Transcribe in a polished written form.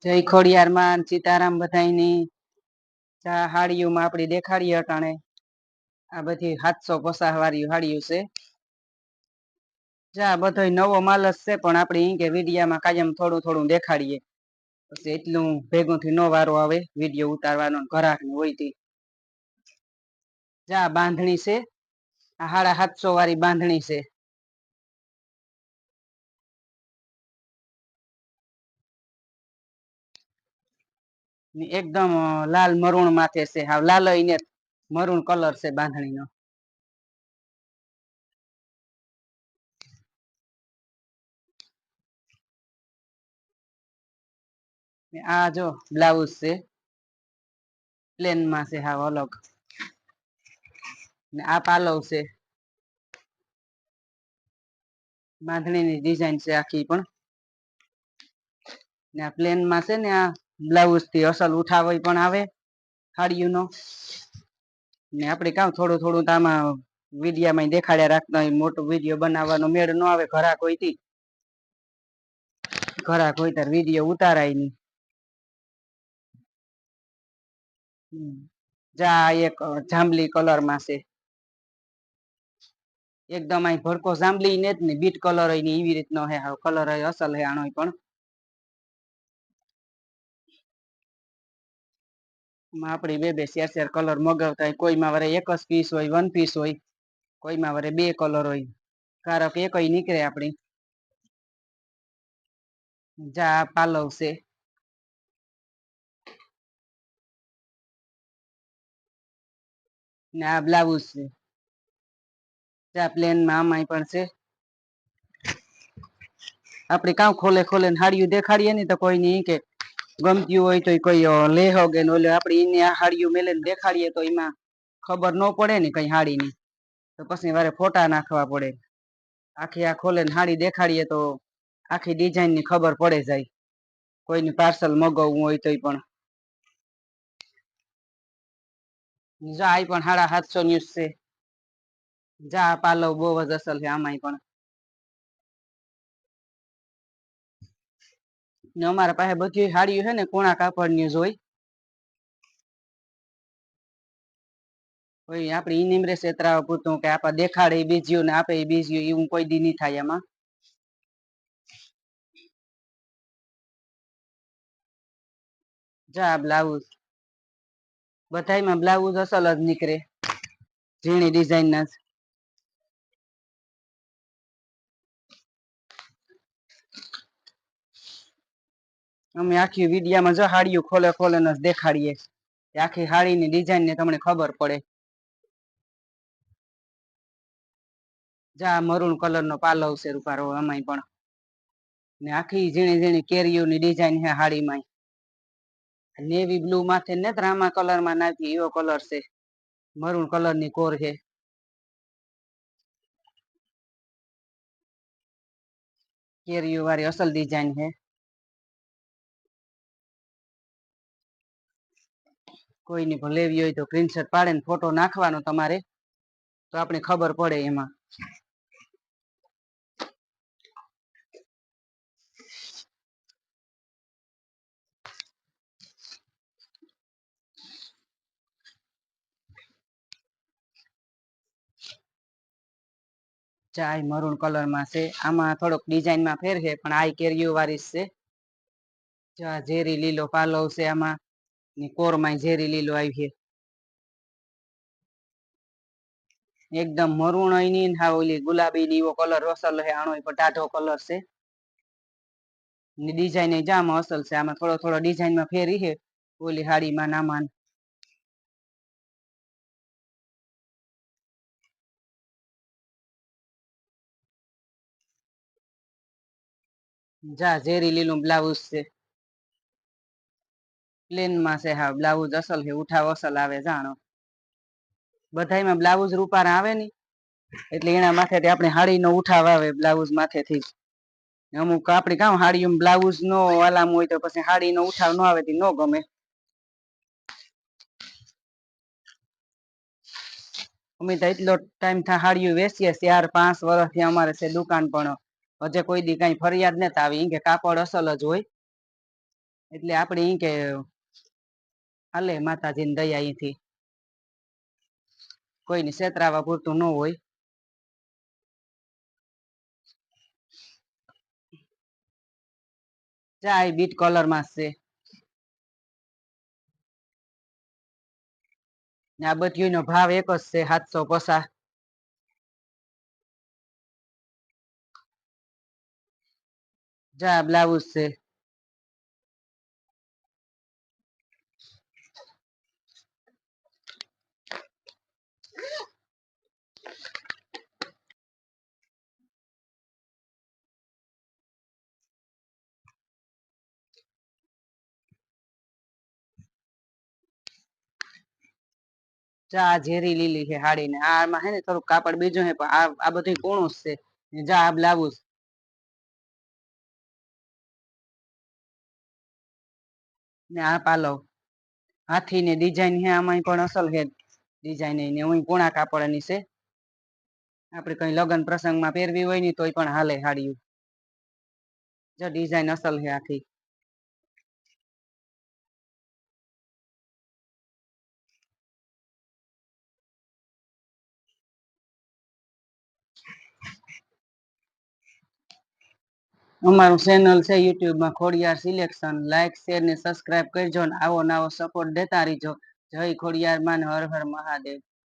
જય ખોડિયાર માં સીતારામ બધાયની હાડીઓમાં આપડી દેખાડીએ અટાણે આ બધી 750 વાળી હાડીઓ છે. જા બધો નવો માલ જ છે પણ આપણે ઈ કે વિડિયામાં કાયમ થોડું થોડું દેખાડીએ પછી એટલું ભેગું થી નો વારો આવે વિડિયો ઉતારવાનો ઘરાક હોય તી. જા બાંધણી છે આ 750 વાળી બાંધણી છે. એકદમ લાલ મરૂણ માથે છે હાવ લાલ ને મરૂણ કલર છે બાંધણીનો. આ જો બ્લાઉઝ છે પ્લેન માં છે હાવ અલગ ને આ પાલવ છે બાંધણીની ડિઝાઇન છે આખી પણ ને આ પ્લેન માં છે ને આ બ્લાઉઝ થી અસલ ઉઠાવઈ પણ આવે હાડીઓનો ને આપણે કામ થોડું થોડું આમાં વિડિયામાં દેખાડ્યા રાખતા હોય મોટું વિડિયો બનાવવાનો મેળ ન આવે ઘરાક હોય તી ઘરાક હોય ત્યારે વિડિયો ઉતારાય ની. જા એક જાંબલી કલર માં છે એકદમ અહીં ભડકો જાંબલી ને જ ને બીટ કલર હોય ને એવી રીતનો હે કલર અસલ હે આનો પણ આપડી બે શેર કલર મગાવતા હોય કોઈમાં વરે એક જ પીસ હોય વન પીસ હોય કોઈમાં વરે બે કલર હોય કારક એક નીકળે આપડી. જા પાલવ છે ને આ બ્લાઉઝ છે જા પ્લેન માં આમાંય પણ છે. આપડે કાં ખોલે ખોલે હાડીયું દેખાડીએ ને તો કોઈ ની કે ગમતી હોય તો કોઈ લેહો કે આપડે એને આ હાડીયું મેલને દેખાડીએ તો એમાં ખબર ન પડે ને કઈ હાડી ની તો પછી વારે ફોટા નાખવા પડે આખી આ ખોલે ને હાડી દેખાડીએ તો આખી ડિઝાઇન ની ખબર પડે જાય કોઈને પાર્સલ મગાવવું હોય તો પણ જાય પણ 750 ન્યૂઝ છે. જા પાલવ બહુ જ અસલ છે આમાંય પણ ને અમારા પાસે બધી હાડીઓ છે ને કુણા કાપડ ની જ હોય કોઈ આપડે ઈનિમરે છેતરાવા પૂરતું કે આપડે દેખાડે બીજયું ને આપે બીજયું એવું કોઈ દી ની થાય એમાં. જા બ્લાઉઝ બધામાં બ્લાઉઝ અસલ જ નીકળે ઝીણી ડિઝાઇન ના અમે આખી વિડિયામાં જો હાડીઓ ખોલે ખોલે ને દેખાડીએ આખી હાડીની ડિઝાઇન ને તમને ખબર પડે. જા મરૂન કલર નો પાલવ છે રૂપારો અમાય પણ ને આખી ઝીણી ઝીણી કેરીઓની ડિઝાઇન હે હાડીમાં નેવી બ્લુ માથે ને રામા કલર માં નાખી એવો કલર છે મરૂન કલર ની કોર છે. કેરીઓ વાળી અસલ ડિઝાઇન છે. કોઈની પણ લેવી હોય તો સ્ક્રીનશોટ પાડે ને ફોટો નાખવાનો તમારે તો આપણે ખબર પડે એમાં. ચાય મરૂન કલર માં છે આમાં થોડોક ડિઝાઇનમાં ફેર છે પણ આ કેરીઓ વાળી છે. ઝેરી લીલો પાલવ છે આમાં કોરમાં ઝેરી લીલો આવી છે. એકદમ મરુણ ની ઓલી ગુલાબી ની એવો કલર રસલ હે આનો પણ ટાઢો કલર છે. ડિઝાઇન જામ અસલ છે આમાં થોડો થોડો ડિઝાઇનમાં ફેરી છે ઓલી હાડીમાં નામાં જા ઝેરી લીલું બ્લાઉઝ છે પ્લેન માં છે હા બ્લાઉઝ અસલ છે ઉઠાવ અસલ આવે જાણો બધામાં બ્લાઉઝ રૂપાર આવે ને એટલે એના માથેથી આપણે હાડી નો ઉઠાવ આવે બ્લાઉઝ માથેથી અમુક આપડી કામ હાડી બ્લાઉઝ નો વાલામ હોય તો પછી હાડી નો ઉઠાવ ન આવે ન ગમે. અમે તો એટલો ટાઈમ હાડીઓ વેચીએ 4-5 વર્ષથી અમારે છે દુકાન પણ હજે કોઈ દી કઈ ફરિયાદ નતા આવી કે કાપડ અસલ જ હોય એટલે આપણે ઈ કે હાલે માતાજીની દયા અહીંથી કોઈની છેતરાવા પૂરતું ન હોય. ચાય બીટ કલર માં છે ને આ બધીનો ભાવ એક જ છે 750. જા બ્લાઉઝ છે જા ઝેરી લીલી છે હાડી ને આમાં હે ને થોડું કાપડ બીજું હે પણ આ બધું કોણું છે જા આ બ્લાઉઝ ને આ પાલો હાથી ને ડિઝાઇન હે આમાં પણ અસલ હે ડિઝાઇન ને હું કોણા કાપડની છે આપણે કઈ લગ્ન પ્રસંગમાં પહેરવી હોય ને તોય પણ હાલે હાડી જો ડિઝાઇન અસલ હે આખી અમારું ચેનલ છે YouTube માં ખોડિયાર સિલેક્શન લાઈક શેર ને સબસ્ક્રાઇબ કરજો ને આવો નવો સપોર્ટ દેતા રહીજો જય ખોડિયાર માં હર હર મહાદેવ